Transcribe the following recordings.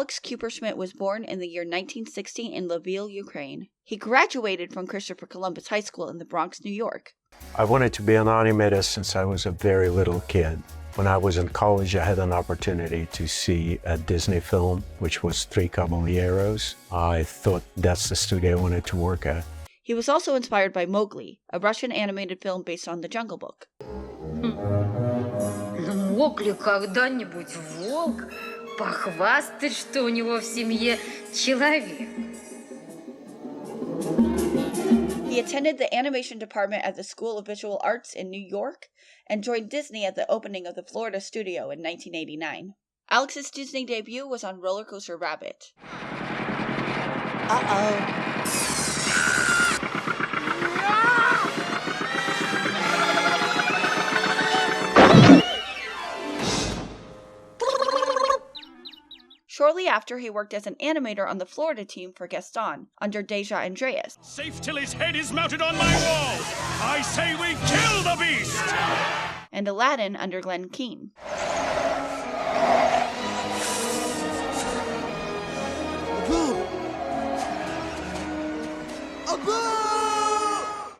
Alex Kupershmidt was born in the year 1960 in Lviv, Ukraine. He graduated from Christopher Columbus High School in the Bronx, New York. I wanted to be an animator since I was a very little kid. When I was in college, I had an opportunity to see a Disney film, which was Three Caballeros. I thought that's the studio I wanted to work at. He was also inspired by Mowgli, a Russian animated film based on the Jungle Book. Мог ли когда-нибудь волк похвастать, что у него в семье человек? He attended the animation department at the School of Visual Arts in New York and joined Disney at the opening of the Florida studio in 1989. Alex's Disney debut was on Roller Coaster Rabbit. Uh-oh. Shortly after, he worked as an animator on the Florida team for Gaston, under Deja Andreas. Safe till his head is mounted on my wall! I say we kill the beast! And Aladdin under Glenn Keane.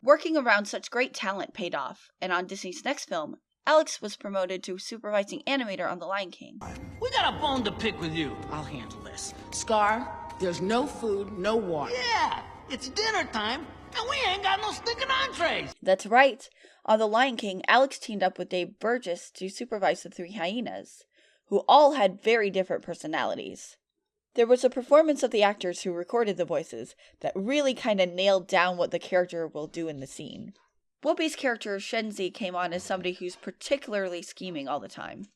Working around such great talent paid off, and on Disney's next film, Alex was promoted to supervising animator on The Lion King. We got a bone to pick with you. I'll handle this. Scar, there's no food, no water. Yeah, it's dinner time, and we ain't got no stinking entrees. That's right. On The Lion King, Alex teamed up with Dave Burgess to supervise the three hyenas, who all had very different personalities. There was a performance of the actors who recorded the voices that really kind of nailed down what the character will do in the scene. Whoopi's character, Shenzi, came on as somebody who's particularly scheming all the time.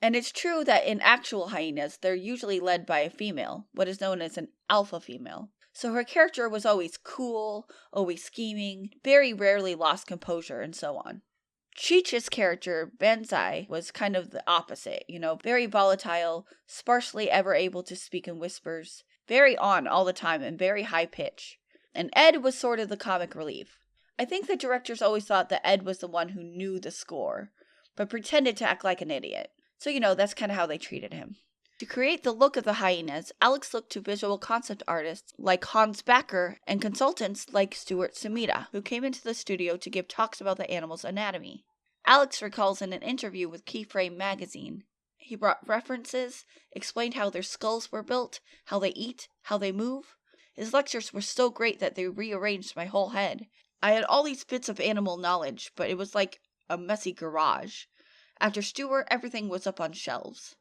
And it's true that in actual hyenas, they're usually led by a female, what is known as an alpha female. So her character was always cool, always scheming, very rarely lost composure, and so on. Cheech's character, Banzai, was kind of the opposite, very volatile, sparsely ever able to speak in whispers, very on all the time and very high pitch. And Ed was sort of the comic relief. I think the directors always thought that Ed was the one who knew the score, but pretended to act like an idiot. So, that's kind of how they treated him. To create the look of the hyenas, Alex looked to visual concept artists like Hans Backer and consultants like Stuart Sumida, who came into the studio to give talks about the animal's anatomy. Alex recalls in an interview with Keyframe magazine, he brought references, explained how their skulls were built, how they eat, how they move. His lectures were so great that they rearranged my whole head. I had all these bits of animal knowledge, but it was like a messy garage. After Stuart, everything was up on shelves.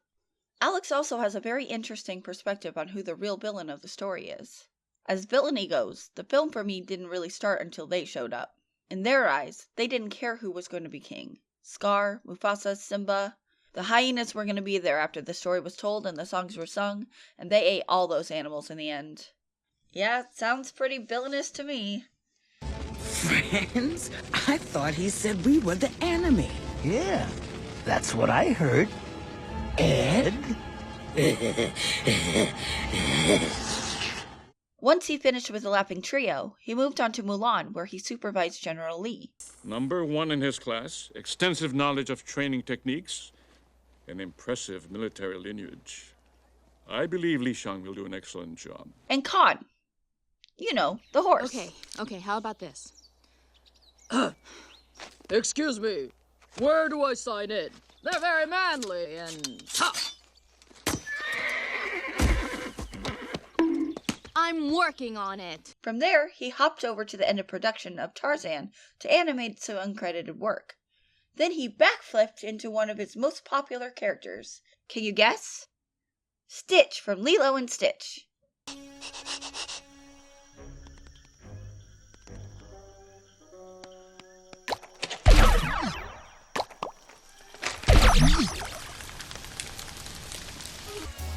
Alex also has a very interesting perspective on who the real villain of the story is. As villainy goes, the film for me didn't really start until they showed up. In their eyes, they didn't care who was going to be king. Scar, Mufasa, Simba. The hyenas were going to be there after the story was told and the songs were sung, and they ate all those animals in the end. Yeah, sounds pretty villainous to me. Friends? I thought he said we were the enemy. Yeah, that's what I heard. Ed? Once he finished with the Laughing Trio, he moved on to Mulan, where he supervised General Lee. Number one in his class, extensive knowledge of training techniques, and impressive military lineage. I believe Li Shang will do an excellent job. And Khan. The horse. Okay, how about this? Excuse me, where do I sign in? They're very manly and tough. I'm working on it. From there, he hopped over to the end of production of Tarzan to animate some uncredited work. Then he backflipped into one of his most popular characters. Can you guess? Stitch from Lilo and Stitch.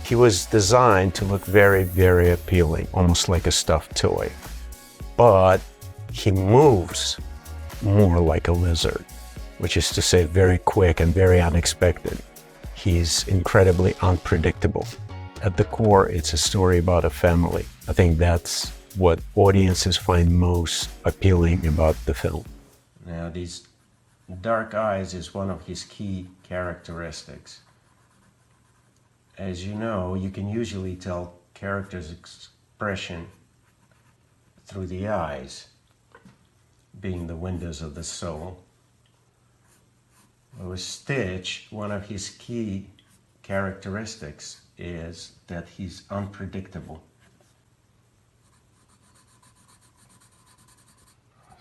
He was designed to look very, very appealing, almost like a stuffed toy. But he moves more like a lizard, which is to say very quick and very unexpected. He's incredibly unpredictable. At the core, it's a story about a family. I think that's what audiences find most appealing about the film. Now, these dark eyes is one of his key characteristics. As you know, you can usually tell characters' expression through the eyes, being the windows of the soul. With Stitch, one of his key characteristics is that he's unpredictable.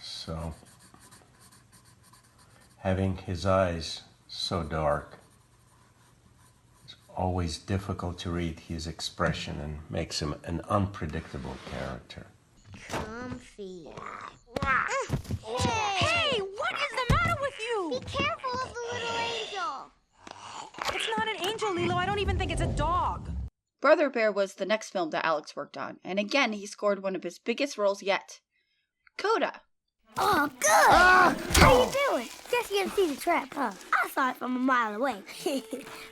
So, having his eyes so dark, it's always difficult to read his expression and makes him an unpredictable character. Comfy. Hey, what is the matter with you? Be careful of the little angel. It's not an angel, Lilo. I don't even think it's a dog. Brother Bear was the next film that Alex worked on, and again he scored one of his biggest roles yet. Coda. Oh, good! How you doing? Guess you didn't see the trap, huh? I saw it from a mile away.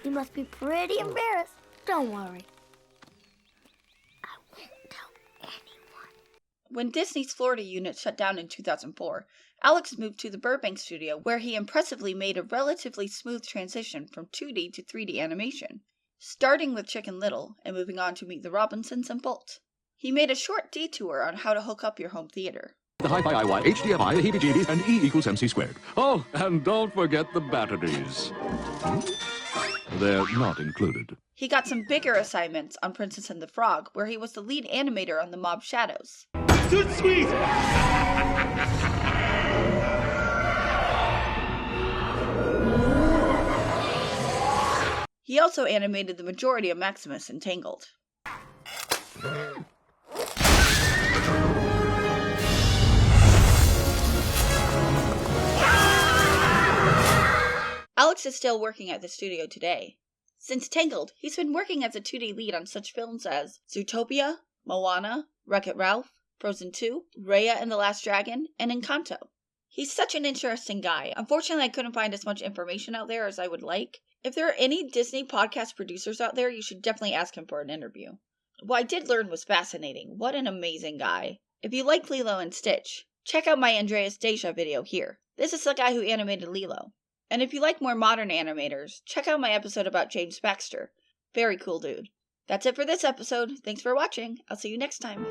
You must be pretty embarrassed. Don't worry. I won't tell anyone. When Disney's Florida unit shut down in 2004, Alex moved to the Burbank studio, where he impressively made a relatively smooth transition from 2D to 3D animation, starting with Chicken Little and moving on to Meet the Robinsons and Bolt. He made a short detour on how to hook up your home theater. The Hi-Fi IY, HDMI, the heebie-jeebies, and E equals MC squared. Oh, and don't forget the batteries. They're not included. He got some bigger assignments on Princess and the Frog, where he was the lead animator on the Mob Shadows. Too sweet! He also animated the majority of Maximus in Tangled. Alex is still working at the studio today. Since Tangled, he's been working as a 2D lead on such films as Zootopia, Moana, Wreck-It Ralph, Frozen 2, Raya and the Last Dragon, and Encanto. He's such an interesting guy. Unfortunately, I couldn't find as much information out there as I would like. If there are any Disney podcast producers out there, you should definitely ask him for an interview. What I did learn was fascinating. What an amazing guy. If you like Lilo and Stitch, check out my Andreas Deja video here. This is the guy who animated Lilo. And if you like more modern animators, check out my episode about James Baxter. Very cool dude. That's it for this episode. Thanks for watching. I'll see you next time.